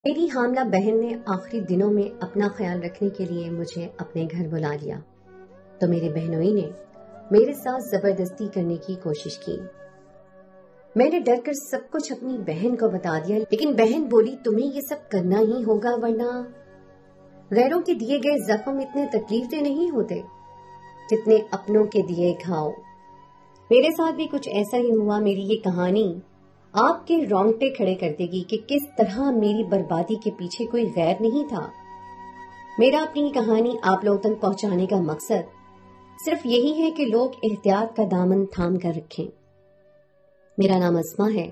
میری حاملہ بہن نے آخری دنوں میں اپنا خیال رکھنے کے لیے مجھے اپنے گھر بلا لیا تو میرے بہنوئی نے میرے ساتھ زبردستی کرنے کی کوشش کی۔ میں نے ڈر کر سب کچھ اپنی بہن کو بتا دیا، لیکن بہن بولی تمہیں یہ سب کرنا ہی ہوگا ورنہ غیروں کے دیے گئے زخم اتنے تکلیف دہ نہیں ہوتے جتنے اپنوں کے دیے گھاؤ۔ میرے ساتھ بھی کچھ ایسا ہی ہوا۔ میری یہ کہانی آپ کے رونگٹے کھڑے کر دے گی کہ کس طرح میری بربادی کے پیچھے کوئی غیر نہیں تھا۔ میرا اپنی کہانی آپ لوگوں تک پہنچانے کا مقصد صرف یہی ہے کہ لوگ احتیاط کا دامن تھام کر رکھیں۔ میرا نام اسما ہے۔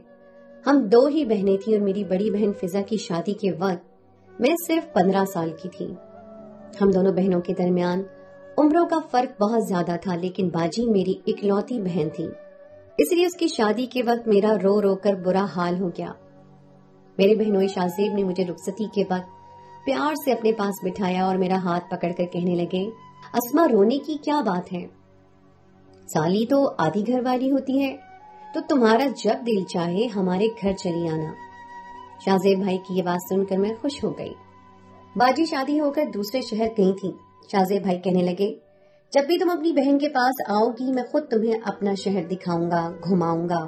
ہم 2 ہی بہنیں تھیں اور میری بڑی بہن فضا کی شادی کے وقت میں صرف 15 سال کی تھی۔ ہم دونوں بہنوں کے درمیان عمروں کا فرق بہت زیادہ تھا، لیکن باجی میری اکلوتی بہن تھی، اس لیے اس کی شادی کے وقت میرا رو رو کر برا حال ہو گیا۔ میرے بہنوئی شاہ زیب نے مجھے رخصتی کے وقت پیار سے اپنے پاس بٹھایا اور میرا ہاتھ پکڑ کر کہنے لگے، اسما رونے کی کیا بات ہے؟ سالی تو آدھی گھر والی ہوتی ہے، تو تمہارا جب دل چاہے ہمارے گھر چلی آنا۔ شاہ زیب بھائی کی یہ بات سن کر میں خوش ہو گئی۔ باجی شادی ہو کر دوسرے شہر گئی تھی۔ شاہ زیب بھائی کہنے لگے، جب بھی تم اپنی بہن کے پاس آؤ گی میں خود تمہیں اپنا شہر دکھاؤں گا، گھماؤں گا۔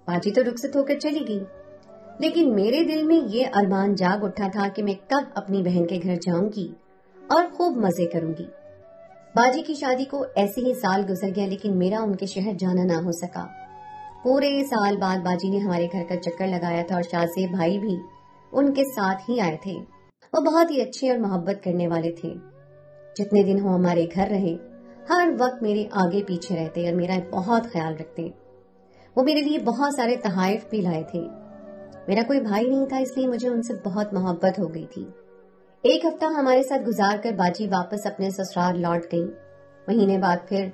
باجی تو رخصت ہو کر چلی گئی، لیکن میرے دل میں یہ ارمان جاگ اٹھا تھا کہ میں کب اپنی بہن کے گھر جاؤں گی اور خوب مزے کروں گی۔ باجی کی شادی کو ایسے ہی سال گزر گیا، لیکن میرا ان کے شہر جانا نہ ہو سکا۔ پورے سال بعد باجی نے ہمارے گھر کا چکر لگایا تھا اور شاہ زیب بھائی بھی ان کے ساتھ ہی آئے تھے۔ وہ بہت ہی اچھے اور محبت کرنے والے تھے۔ جتنے دن وہ ہمارے گھر رہے ہر وقت میرے آگے پیچھے رہتے اور میرا بہت خیال رکھتے۔ وہ میرے لیے بہت سارے تحائف بھی لائے تھے۔ میرا کوئی بھائی نہیں تھا، اس لیے مجھے ان سے بہت محبت ہو گئی تھی۔ ایک ہفتہ ہمارے ساتھ گزار کر باجی واپس اپنے سسرال لوٹ گئی۔ مہینے بعد پھر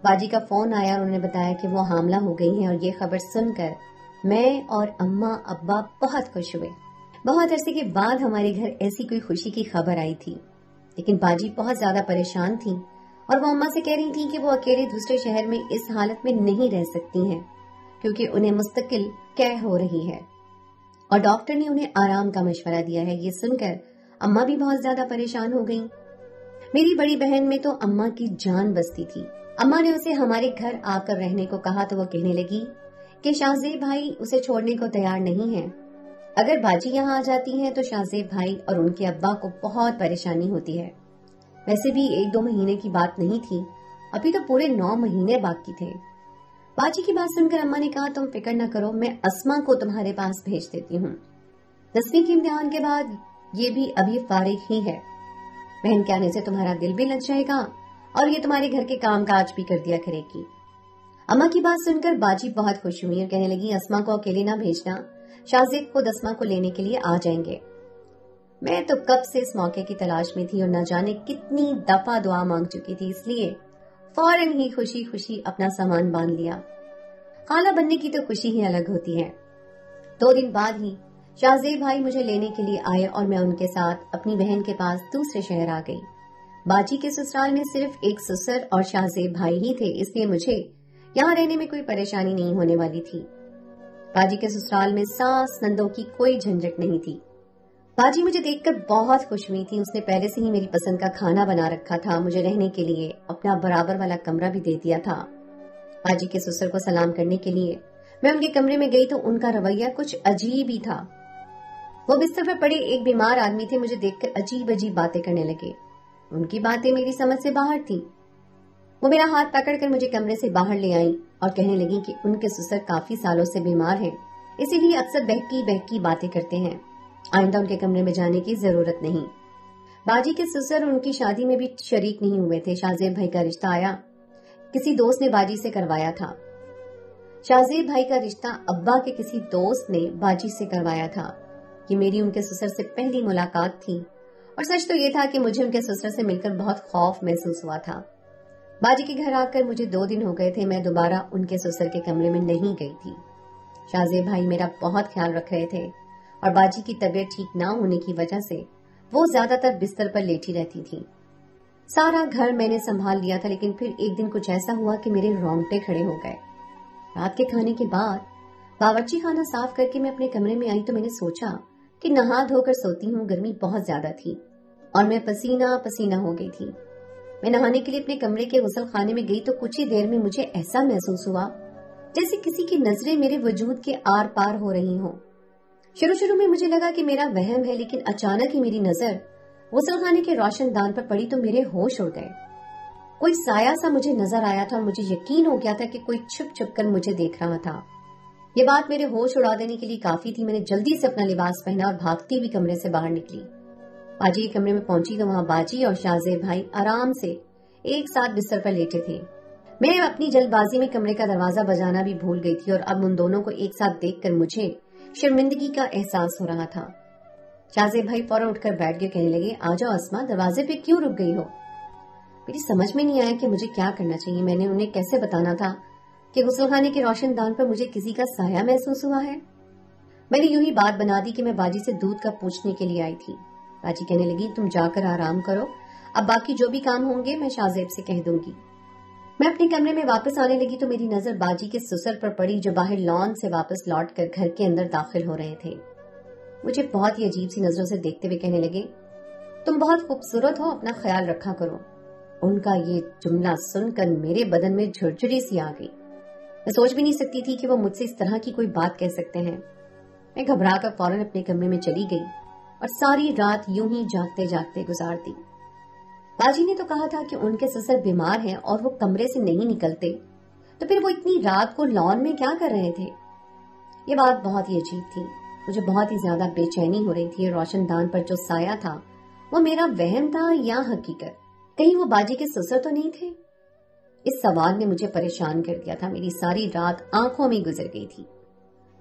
باجی کا فون آیا اور انہوں نے بتایا کہ وہ حاملہ ہو گئی ہیں، اور یہ خبر سن کر میں اور اماں ابا بہت خوش ہوئے۔ بہت عرصے کے بعد ہمارے گھر ایسی کوئی خوشی کی خبر آئی تھی، لیکن باجی بہت زیادہ پریشان تھی اور وہ اماں سے کہہ رہی تھی کہ وہ اکیلے دوسرے شہر میں اس حالت میں نہیں رہ سکتی ہیں کیونکہ انہیں مستقل قے ہو رہی ہے، اور ڈاکٹر نے انہیں آرام کا مشورہ دیا ہے۔ یہ سن کر اماں بھی بہت زیادہ پریشان ہو گئیں۔ میری بڑی بہن میں تو اماں کی جان بستی تھی۔ اماں نے اسے ہمارے گھر آ کر رہنے کو کہا تو وہ کہنے لگی کہ شاہ زیب بھائی اسے چھوڑنے کو تیار نہیں ہے۔ اگر باجی یہاں آ جاتی ہیں تو شاہ زیب بھائی اور ان کے ابا کو بہت پریشانی ہوتی ہے۔ ویسے بھی 1-2 مہینے کی بات نہیں تھی، ابھی تو پورے 9 مہینے باقی تھے۔ باجی کی بات سن کر اماں نے کہا، تم فکر نہ کرو، میں اسما کو تمہارے پاس بھیج دیتی ہوں۔ 10ویں کے امتحان کے بعد یہ بھی ابھی فارغ ہی ہے۔ بہن کے آنے سے تمہارا دل بھی لگ جائے گا اور یہ تمہارے گھر کے کام کاج بھی کر دیا کرے گی۔ اماں کی بات سن کر باجی بہت خوش ہوئی اور کہنے لگی، اسما کو اکیلے نہ بھیجنا، شاہ زیب خود اسما کو لینے کے لیے آ جائیں گے۔ میں تو کب سے اس موقع کی تلاش میں تھی اور نہ جانے کتنی دفعہ دعا مانگ چکی تھی، اس لیے فوراً ہی خوشی خوشی اپنا سامان باندھ لیا۔ خالہ بننے کی تو خوشی ہی الگ ہوتی ہے۔ 2 دن بعد ہی شاہ زیب بھائی مجھے لینے کے لیے آئے اور میں ان کے ساتھ اپنی بہن کے پاس دوسرے شہر آ گئی۔ باجی کے سسرال میں صرف ایک سسر اور شاہ زیب بھائی ہی تھے، اس لیے مجھے یہاں رہنے میں کوئی پریشانی نہیں ہونے والی تھی۔ باجی کے سسرال میں ساس نندوں کی کوئی جھنجھٹ نہیں تھی۔ باجی مجھے دیکھ کر بہت خوش ہوئی تھی۔ اس نے پہلے سے ہی میری پسند کا کھانا بنا رکھا تھا، مجھے رہنے کے لیے اپنا برابر والا کمرہ بھی دے دیا تھا۔ باجی کے سسر کو سلام کرنے کے لیے میں ان کے کمرے میں گئی تو ان کا رویہ کچھ عجیب ہی تھا۔ وہ بستر پر پڑے ایک بیمار آدمی تھے، مجھے دیکھ کر عجیب عجیب باتیں کرنے لگے۔ ان کی باتیں میری سمجھ سے باہر تھی۔ وہ میرا ہاتھ پکڑ کر مجھے کمرے سے باہر لے آئیں اور کہنے لگی کہ ان کے سسر کافی سالوں سے بیمار ہیں، اسی لیے اکثر بہکی بہکی باتیں کرتے ہیں، آئندہ ان کے کمرے میں جانے کی ضرورت نہیں۔ باجی کے سسر ان کی شادی میں بھی شریک نہیں ہوئے تھے۔ شاہ زیب بھائی کا رشتہ آیا، کسی دوست نے باجی سے کروایا تھا۔ شاہ زیب بھائی کا رشتہ ابا کے کسی دوست نے باجی سے کروایا تھا۔ یہ میری ان کے سسر سے پہلی ملاقات تھی، اور سچ تو یہ تھا کہ مجھے ان کے سسر سے مل کر بہت خوف محسوس ہوا تھا۔ باجی کے گھر آ کر مجھے 2 دن ہو گئے تھے، میں دوبارہ ان کے سسر کے کمرے میں نہیں گئی تھی۔ شاہ زیب بھائی میرا بہت خیال رکھ رہے تھے، اور باجی کی طبیعت ٹھیک نہ ہونے کی وجہ سے وہ زیادہ تر بستر پر لیٹی رہتی تھی۔ سارا گھر میں نے سنبھال لیا تھا، لیکن پھر ایک دن کچھ ایسا ہوا کہ میرے رونگٹے کھڑے ہو گئے۔ رات کے کھانے کے بعد باورچی خانہ صاف کر کے میں اپنے کمرے میں آئی تو میں نے سوچا کہ نہا دھو کر سوتی ہوں گرمی بہت زیادہ تھی اور میں پسینہ پسینہ ہو گئی تھی۔ میں نہانے کے لیے اپنے کمرے کے غسل خانے میں گئی تو کچھ ہی دیر میں مجھے ایسا محسوس ہوا جیسے کسی کی نظریں میرے وجود کے آر پار ہو رہی ہوں۔ شروع میں مجھے لگا کہ میرا وہم ہے، لیکن اچانک ہی میری نظر غسل خانے کے روشن دان پر پڑی تو میرے ہوش اڑ گئے۔ کوئی سایہ سا مجھے نظر آیا تھا اور مجھے یقین ہو گیا تھا کہ کوئی چھپ چھپ کر مجھے دیکھ رہا تھا۔ یہ بات میرے ہوش اڑا دینے کے لیے کافی تھی۔ میں نے جلدی سے اپنا لباس پہنا اور بھاگتی ہوئی کمرے سے باہر نکلی۔ باجی کے کمرے میں پہنچی تو وہاں باجی اور شاہ زیب بھائی آرام سے ایک ساتھ بستر پر لیٹے تھے۔ میں اپنی جلد بازی میں کمرے کا دروازہ بجانا بھی بھول گئی تھی اور اب ان دونوں کو ایک ساتھ دیکھ کر مجھے شرمندگی کا احساس ہو رہا تھا۔ شاہ زیب بھائی فوراً اٹھ کر بیٹھ کے کہنے لگے، آ جاؤ اسما، دروازے پہ کیوں رک گئی ہو؟ میری سمجھ میں نہیں آیا کہ مجھے کیا کرنا چاہیے۔ میں نے انہیں کیسے بتانا تھا کہ غسل خانے کے روشن دان پر مجھے کسی کا سایہ محسوس ہوا ہے؟ میں نے یوں ہی بات بنا دی کہ میں باجی سے دودھ کا پوچھنے کے لیے آئی تھی۔ باجی کہنے لگی، تم جا کر آرام کرو، اب باقی جو بھی کام ہوں گے میں شاہ زیب سے کہہ دوں گی۔ میں اپنے کمرے میں واپس آنے لگی تو میری نظر باجی کے سسر پر پڑی جو باہر لان سے واپس لوٹ کر گھر کے اندر داخل ہو رہے تھے۔ مجھے بہت ہی عجیب سی نظروں سے دیکھتے ہوئے کہنے لگے، تم بہت خوبصورت ہو، اپنا خیال رکھا کرو۔ ان کا یہ جملہ سن کر میرے بدن میں جھرجھری سی آ گئی۔ میں سوچ بھی نہیں سکتی تھی کہ وہ مجھ سے اس طرح کی کوئی بات کہہ سکتے ہیں۔ میں گھبرا کر فوراً اپنے کمرے میں چلی گئی اور ساری رات یوں ہی جاگتے جاگتے گزار دی۔ باجی نے تو کہا تھا کہ ان کے سسر بیمار ہیں اور وہ کمرے سے نہیں نکلتے، تو پھر وہ اتنی رات کو لان میں کیا کر رہے تھے؟ یہ بات بہت ہی عجیب تھی۔ مجھے بہت ہی زیادہ بے چینی ہو رہی تھی۔ روشن دان پر جو سایہ تھا وہ میرا وہم تھا یا حقیقت؟ کہیں وہ باجی کے سسر تو نہیں تھے؟ اس سوال نے مجھے پریشان کر دیا تھا۔ میری ساری رات آنکھوں میں گزر گئی تھی۔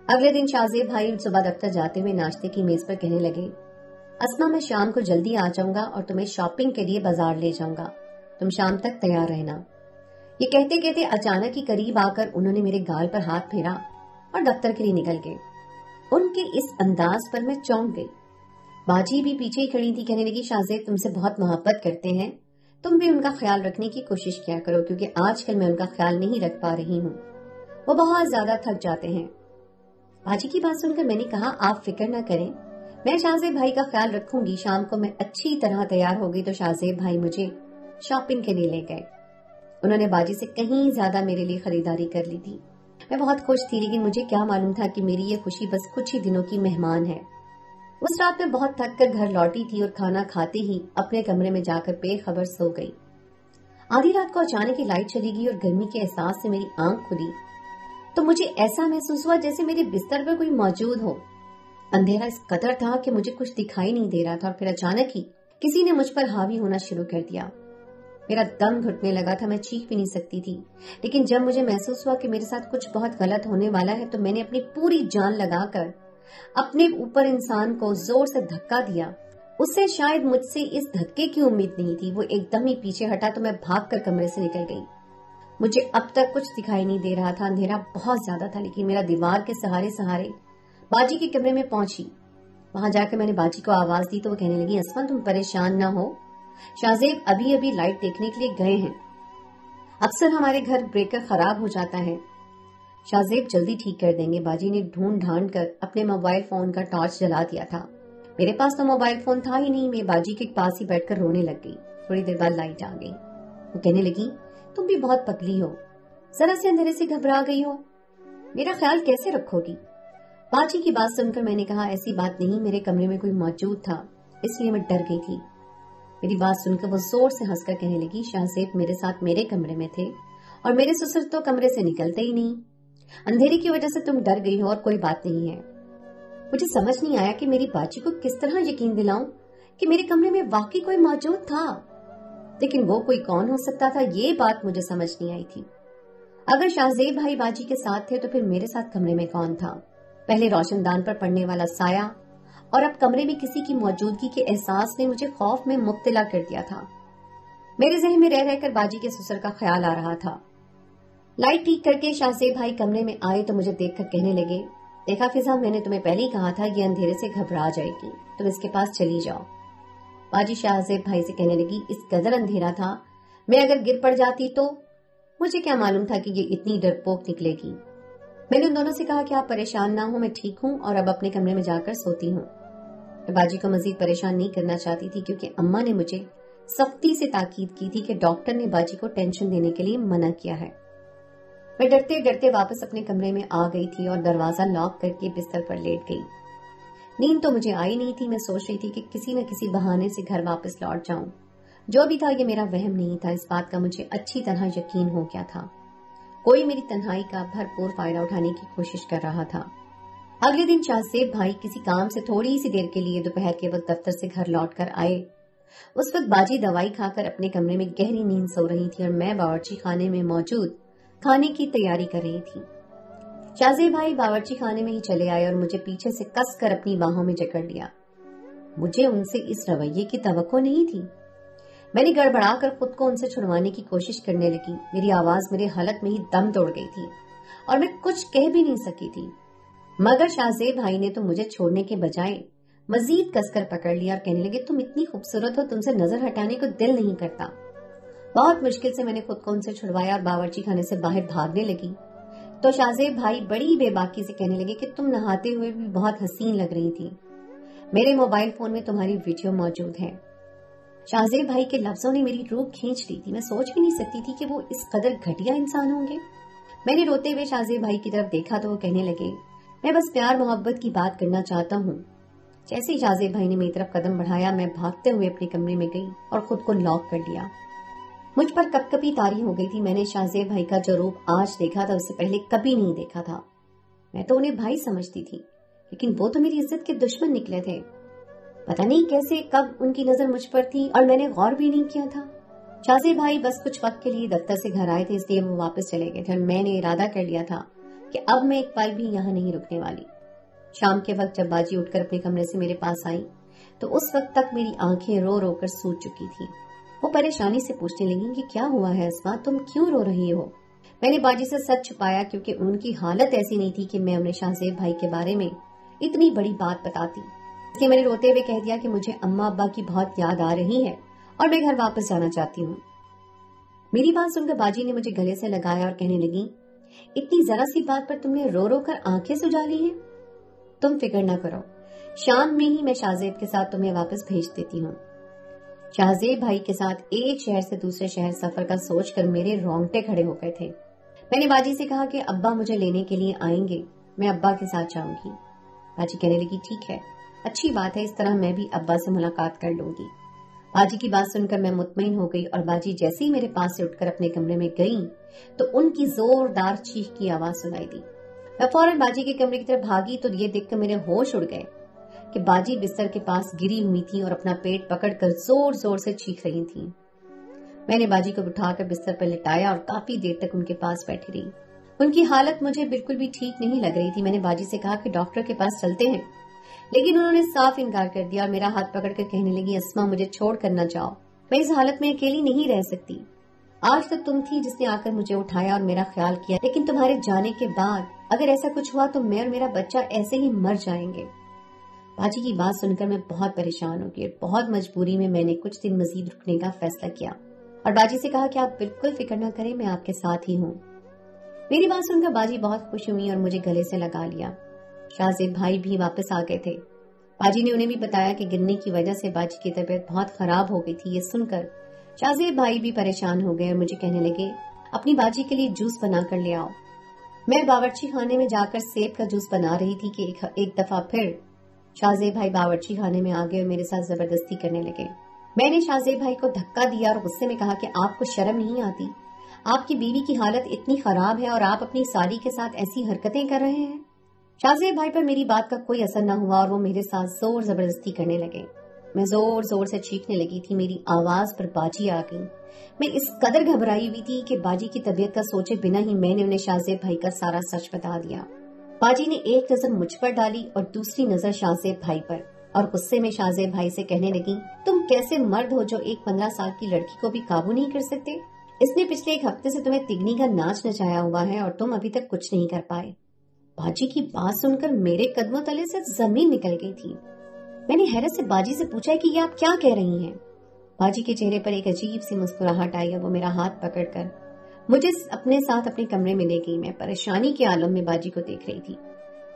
اگلے دن شاہ زیب بھائی صبح دفتر جاتے ہوئے ناشتے کی میز پر کہنے لگے، اسما میں شام کو جلدی آ جاؤں گا اور تمہیں شاپنگ کے لیے بازار لے جاؤں گا، تم شام تک تیار رہنا۔ یہ کہتے کہتے اچانک ہی قریب آ کر انہوں نے میرے گال پر ہاتھ پھیرا اور دفتر کے لیے نکل گئے۔ ان کے اس انداز پر میں چونک گئی۔ باجی بھی پیچھے ہی کھڑی تھی، کہنے لگی، شاہ زیب تم سے بہت محبت کرتے ہیں، تم بھی ان کا خیال رکھنے کی کوشش کیا کرو، کیونکہ آج کل میں ان کا خیال نہیں رکھ پا رہی ہوں، وہ بہت زیادہ تھک جاتے ہیں۔ باجی کی بات سن کر میں نے کہا، آپ فکر نہ کریں، میں شاہ زیب بھائی کا خیال رکھوں گی۔ شام کو میں اچھی طرح تیار ہو گئی تو شاہ زیب بھائی مجھے شاپنگ کے لیے لے گئے۔ انہوں نے باجی سے کہیں زیادہ میرے لیے خریداری کر لی تھی۔ میں بہت خوش تھی، لیکن مجھے کیا معلوم تھا کہ میری یہ خوشی بس کچھ ہی دنوں کی مہمان ہے۔ اس رات میں بہت تھک کر گھر لوٹی تھی اور کھانا کھاتے ہی اپنے کمرے میں جا کر بے خبر سو گئی۔ آدھی رات کو اچانک ہی لائٹ چلی گئی اور گرمی کے احساس سے میری آنکھ کھلی تو مجھے ایسا محسوس ہوا جیسے میرے بستر پر کوئی موجود ہو۔ اندھیرا اس قدر تھا کہ مجھے کچھ دکھائی نہیں دے رہا تھا اور پھر اچانک ہی کسی نے مجھ پر حاوی ہونا شروع کر دیا۔ میرا دم گھٹنے لگا تھا، میں چیخ بھی نہیں سکتی تھی، لیکن جب مجھے محسوس ہوا کہ میرے ساتھ کچھ بہت غلط ہونے والا ہے تو میں نے اپنی پوری جان لگا کر اپنے اوپر انسان کو زور سے دھکا دیا۔ اس سے شاید مجھ سے اس دھکے کی امید نہیں تھی۔ وہ ایک دم ہی پیچھے ہٹا تو میں بھاگ کر کمرے سے نکل گئی۔ مجھے اب تک کچھ دکھائی نہیں دے رہا تھا، اندھیرا بہت زیادہ تھا، لیکن میرا دیوار کے سہارے باجی کے کمرے میں پہنچی۔ وہاں جا کے میں نے باجی کو آواز دی تو وہ کہنے لگی، اسما تم پریشان نہ ہو، شاہ زیب ابھی لائٹ دیکھنے کے لیے گئے ہیں، اکثر ہمارے گھر بریکر خراب ہو جاتا ہے، شاہ زیب جلدی ٹھیک کر دیں گے۔ باجی نے ڈھونڈ ڈھانڈ کر اپنے موبائل فون کا ٹارچ جلا دیا تھا۔ میرے پاس تو موبائل فون تھا ہی نہیں۔ میں باجی کے پاس ہی بیٹھ کر رونے لگ گئی۔ تھوڑی دیر بعد لائٹ آ گئی۔ وہ کہنے لگی، تم بھی بہت پتلی ہو، ذرا سے اندھیرے سے گھبرا گئی ہو، میرا خیال کیسے رکھو گی؟ باجی کی بات سن کر میں نے کہا، ایسی بات نہیں، میرے کمرے میں کوئی موجود تھا اس لیے میں ڈر گئی تھی۔ میری بات سن کر وہ زور سے ہنس کر کہنے لگی، شاہ زیب میرے ساتھ میرے کمرے میں تھے اور میرے سسر تو کمرے سے نکلتے ہی نہیں، اندھیرے کی وجہ سے تم ڈر گئی ہو اور کوئی بات نہیں ہے۔ مجھے سمجھ نہیں آیا کہ میری باجی کو کس طرح یقین دلاؤں کہ میرے کمرے میں واقعی کوئی موجود تھا، لیکن وہ کوئی کون ہو سکتا تھا یہ بات مجھے سمجھ نہیں آئی تھی۔ اگر شاہ زیب بھائی باجی کے ساتھ تھے تو پھر میرے ساتھ کمرے میں کون تھا؟ پہلے روشن دان پر پڑنے والا سایہ اور اب کمرے میں کسی کی موجودگی کے احساس نے مجھے خوف میں مبتلا کر دیا تھا۔ میرے ذہن میں رہ کر باجی کے سسر کا خیال آ رہا تھا۔ لائٹ ٹھیک کر کے شاہ زیب بھائی کمرے میں آئے تو مجھے دیکھ کر کہنے لگے، دیکھا فضا، میں نے تمہیں پہلے ہی کہا تھا یہ اندھیرے سے گھبرا جائے گی، تم اس کے پاس چلی جاؤ۔ باجی شاہ زیب بھائی سے کہنے لگی، اس قدر اندھیرا تھا، میں اگر گر پڑ جاتی تو مجھے کیا معلوم تھا کہ یہ اتنی ڈرپوک نکلے گی۔ میں نے ان دونوں سے کہا کہ آپ پریشان نہ ہوں، میں ٹھیک ہوں اور اب اپنے کمرے میں جا کر سوتی ہوں۔ میں باجی کو مزید پریشان نہیں کرنا چاہتی تھی کیونکہ اماں نے مجھے سختی سے تاکید کی تھی کہ ڈاکٹر نے باجی کو ٹینشن دینے کے لیے منع کیا ہے۔ میں ڈرتے ڈرتے واپس اپنے کمرے میں آ گئی تھی اور دروازہ لاک کر کے بستر پر لیٹ گئی۔ نیند تو مجھے آئی نہیں تھی۔ میں سوچ رہی تھی کہ کسی نہ کسی بہانے سے گھر واپس لوٹ جاؤں۔ جو بھی تھا یہ میرا وہم نہیں تھا، اس بات کا مجھے اچھی طرح یقین ہو گیا تھا۔ کوئی میری تنہائی کا بھرپور فائدہ اٹھانے کی کوشش کر رہا تھا۔ اگلے دن شاہ زیب بھائی کسی کام سے تھوڑی سی دیر کے لیے دوپہر کے وقت دفتر سے گھر لوٹ کر آئے۔ اس وقت باجی دوائی کھا کر اپنے کمرے میں گہری نیند سو رہی تھی اور میں باورچی خانے میں موجود کھانے کی تیاری کر رہی تھی۔ شاہ زیب بھائی باورچی خانے میں ہی چلے آئے اور مجھے پیچھے سے کس کر اپنی باہوں میں جکڑ لیا۔ مجھے ان سے اس رویے کی توقع نہیں تھی۔ میں نے گڑبڑا کر خود کو ان سے چھڑوانے کی کوشش کرنے لگی۔ میری آواز میرے حلق میں ہی دم توڑ گئی تھی اور میں کچھ کہہ بھی نہیں سکی تھی، مگر شاہ زیب بھائی نے تو مجھے چھوڑنے کے بجائے مزید کس کر پکڑ لیا اور کہنے لگے، تم اتنی خوبصورت ہو، تم سے نظر ہٹانے کو دل نہیں کرتا۔ بہت مشکل سے میں نے خود کو ان سے چھڑوایا اور باورچی خانے سے باہر بھاگنے لگی تو شاہ زیب بھائی بڑی بے باکی سے کہنے لگے کہ تم نہاتے ہوئے بھی بہت حسین لگ رہی تھی، میرے موبائل فون میں تمہاری ویڈیو موجود ہے۔ شاہ زیب بھائی کے لفظوں نے میری روح کھینچ لی تھی۔ میں سوچ بھی نہیں سکتی تھی کہ وہ اس قدر گھٹیا انسان ہوں گے۔ میں نے روتے ہوئے شاہ زیب بھائی کی طرف دیکھا تو وہ کہنے لگے، میں بس پیار محبت کی بات کرنا چاہتا ہوں۔ جیسے ہی شاہ زیب بھائی نے میری طرف قدم بڑھایا، میں بھاگتے ہوئے اپنے کمرے میں گئی اور خود کو لاک کر لیا۔ مجھ پر کپ کپی طاری ہو گئی تھی۔ میں نے شاہ زیب بھائی کا جو روپ آج دیکھا تھا اس سے پہلے کبھی نہیں دیکھا تھا۔ میں تو انہیں بھائی سمجھتی تھی، لیکن وہ تو میری عزت کے دشمن نکلے تھے۔ پتہ نہیں کیسے کب ان کی نظر مجھ پر تھی اور میں نے غور بھی نہیں کیا تھا۔ شاہ زیب بھائی بس کچھ وقت کے لیے دفتر سے گھر آئے تھے، اس لیے وہ واپس چلے گئے تھے اور میں نے ارادہ کر لیا تھا کہ اب میں ایک پل بھی یہاں نہیں رکنے والی۔ شام کے وقت جب باجی اٹھ کر اپنے کمرے سے میرے پاس آئی تو اس وقت تک میری آنکھیں رو رو کر سوج چکی تھی۔ وہ پریشانی سے پوچھنے لگی کہ کیا ہوا ہے اسما، تم کیوں رو رہی ہو؟ میں نے باجی سے سچ چھپایا کیونکہ ان کی حالت ایسی نہیں تھی کہ میں انہیں شاہ زیب بھائی کے بارے میں اتنی بڑی بات بتاتی۔ اس لیے میں نے روتے ہوئے کہہ دیا کہ مجھے اماں ابا کی بہت یاد آ رہی ہے اور میں گھر واپس جانا چاہتی ہوں۔ میری بات سن کر باجی نے مجھے گلے سے لگایا اور کہنے لگی، اتنی ذرا سی بات پر تم نے رو رو کر آنکھیں سجا لی ہیں؟ تم فکر نہ کرو، شام میں ہی میں شاہ زیب کے ساتھ تمہیں واپس بھیج دیتی ہوں۔ شاہ زیب بھائی کے ساتھ ایک شہر سے دوسرے شہر سفر کا سوچ کر میرے رونگٹے کھڑے ہو گئے تھے۔ میں نے باجی سے کہا کہ ابا مجھے لینے کے لیے آئیں گے، میں ابا کے ساتھ جاؤں گی۔ باجی کہنے لگی، ٹھیک ہے، اچھی بات ہے، اس طرح میں بھی ابا سے ملاقات کر لوں گی۔ باجی کی بات سن کر میں مطمئن ہو گئی اور باجی جیسے ہی میرے پاس سے اٹھ کر اپنے کمرے میں گئیں تو ان کی زوردار چیخ کی آواز سنائی دی۔ میں فوراً باجی کے کمرے کی طرف بھاگی تو یہ دیکھ کر میرے ہوش اڑ گئے کہ باجی بستر کے پاس گری ہوئی تھی اور اپنا پیٹ پکڑ کر زور زور سے چیخ رہی تھی۔ میں نے باجی کو بٹھا کر بستر پر لٹایا اور کافی دیر تک ان کے پاس بیٹھی رہی۔ ان کی حالت مجھے بالکل بھی ٹھیک نہیں لگ رہی تھی۔ میں نے باجی سے کہا کہ ڈاکٹر کے پاس چلتے ہیں، لیکن انہوں نے صاف انکار کر دیا اور میرا ہاتھ پکڑ کر کہنے لگی، اسما مجھے چھوڑ کر نہ جاؤ، میں اس حالت میں اکیلی نہیں رہ سکتی۔ آج تک تم تھی جس نے آ کر مجھے اٹھایا اور میرا خیال کیا، لیکن تمہارے جانے کے بعد اگر ایسا کچھ ہوا تو میں اور میرا بچہ ایسے ہی مر جائیں گے۔ باجی کی بات سن کر میں بہت پریشان ہو گئی اور بہت مجبوری میں نے کچھ دن مزید رکنے کا فیصلہ کیا اور باجی سے کہا کہ آپ بالکل فکر نہ کریں، میں آپ کے ساتھ ہی ہوں۔ میری بات سن کر باجی بہت خوش ہوئی اور مجھے گلے سے لگا لیا۔ شاہ زیب بھائی بھی واپس آ گئے تھے۔ باجی نے انہیں بھی بتایا کہ گرنے کی وجہ سے باجی کی طبیعت بہت خراب ہو گئی تھی۔ یہ سن کر شاہ زیب بھائی بھی پریشان ہو گئے اور مجھے کہنے لگے، اپنی باجی کے لیے جوس بنا کر لے آؤ۔ میں باورچی خانے میں جا کر سیب کا جوس بنا رہی تھی کہ ایک دفعہ پھر شاہ زیب بھائی باورچی خانے میں آ گئے اور میرے ساتھ زبردستی کرنے لگے۔ میں نے شاہ زیب بھائی کو دھکا دیا اور غصے میں کہا کہ آپ کو شرم نہیں آتی؟ آپ کی بیوی کی حالت اتنی خراب ہے اور آپ اپنی سالی کے ساتھ ایسی حرکتیں کر رہے ہیں۔ شاہ زیب بھائی پر میری بات کا کوئی اثر نہ ہوا اور وہ میرے ساتھ زور زبردستی کرنے لگے۔ میں زور زور سے چیخنے لگی تھی، میری آواز پر باجی آ گئی۔ میں اس قدر گھبرائی ہوئی تھی کہ باجی کی طبیعت کا سوچے بنا ہی میں نے انہیں شاہ زیب بھائی کا سارا سچ بتا دیا۔ باجی نے ایک نظر مجھ پر ڈالی اور دوسری نظر شاہ زیب بھائی پر اور غصے میں شاہ زیب بھائی سے کہنے لگی، تم کیسے مرد ہو جو ایک 15 سال کی لڑکی کو بھی قابو نہیں کر سکتے؟ اس نے پچھلے ایک ہفتے سے تمہیں تگنی کا ناچ نچایا ہوا ہے اور تم ابھی تک کچھ نہیں کر پائے۔ باجی کی بات سن کر میرے قدموں تلے سے زمین نکل گئی تھی۔ میں نے حیرت سے باجی سے پوچھا کہ یہ آپ کیا کہہ رہی ہیں؟ باجی کے چہرے پر ایک عجیب سی مسکراہٹ آئی اور وہ میرا ہاتھ پکڑ کر مجھے اپنے ساتھ اپنے کمرے میں لے گئی۔ میں پریشانی کے عالم میں باجی کو دیکھ رہی تھی۔